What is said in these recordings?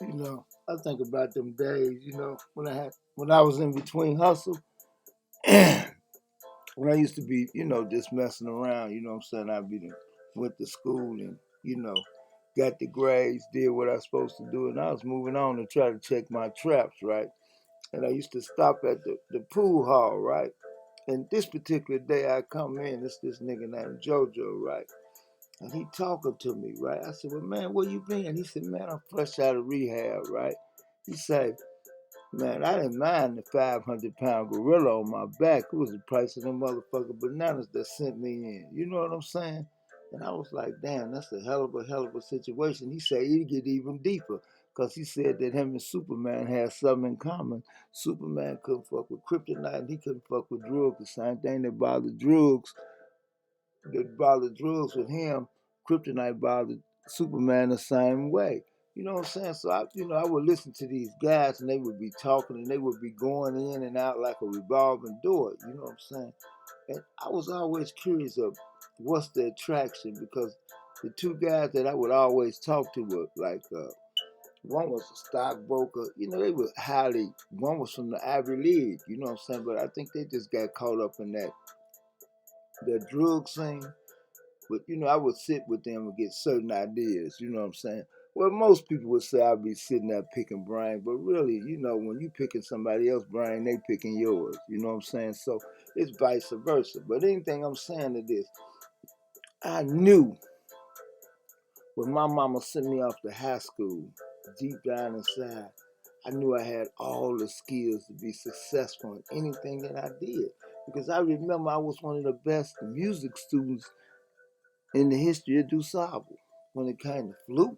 I think about them days, when I was in between hustle, when I used to be, just messing around, you know what I'm saying? Went to school and, you know, got the grades, did what I was supposed to do, and I was moving on to try to check my traps, right? And I used to stop at the pool hall, right? And this particular day I come in, it's this nigga named JoJo, right? And he talking to me, right? I said, well, man, where you been? He said, man, I'm fresh out of rehab, right? He said, man, I didn't mind the 500-pound gorilla on my back. It was the price of them motherfucking bananas that sent me in. You know what I'm saying? And I was like, damn, that's a hell of a situation. He said it'd get even deeper because he said that him and Superman had something in common. Superman couldn't fuck with kryptonite and he couldn't fuck with drugs. The same thing that bothered drugs with him, kryptonite bothered Superman the same way. You know what I'm saying? So I would listen to these guys and they would be talking and they would be going in and out like a revolving door. You know what I'm saying? And I was always curious of what's the attraction because the two guys that I would always talk to were like one was a stockbroker. They were highly. One was from the Ivy League. You know what I'm saying? But I think they just got caught up in that drug scene. But I would sit with them and get certain ideas. You know what I'm saying? Well, most people would say I'd be sitting there picking brain, but really, when you picking somebody else's brain, they picking yours. You know what I'm saying? So it's vice versa. But anything I'm saying to this, I knew when my mama sent me off to high school, deep down inside, I knew I had all the skills to be successful in anything that I did. Because I remember I was one of the best music students in the history of DuSable when it came to flute.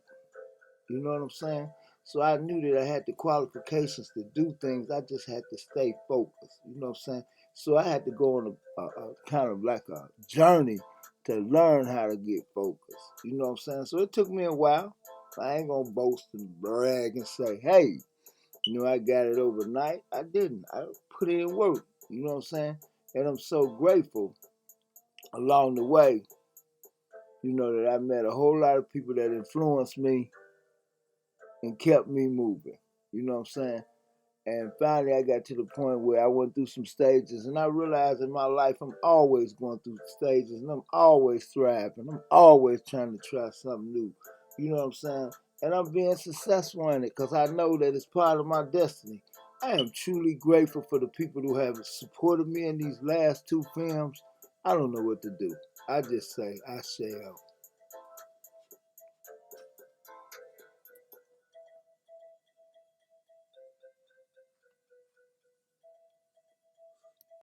You know what I'm saying? So I knew that I had the qualifications to do things. I just had to stay focused. You know what I'm saying? So I had to go on a kind of like a journey to learn how to get focused. You know what I'm saying? So it took me a while. I ain't gonna boast and brag and say, hey, I got it overnight. I didn't. I put in work. You know what I'm saying? And I'm so grateful along the way, that I met a whole lot of people that influenced me and kept me moving. You know what I'm saying? And finally, I got to the point where I went through some stages, and I realized in my life I'm always going through stages, and I'm always thriving. I'm always trying to try something new. You know what I'm saying? And I'm being successful in it because I know that it's part of my destiny. I am truly grateful for the people who have supported me in these last two films. I don't know what to do. I just say, I shall.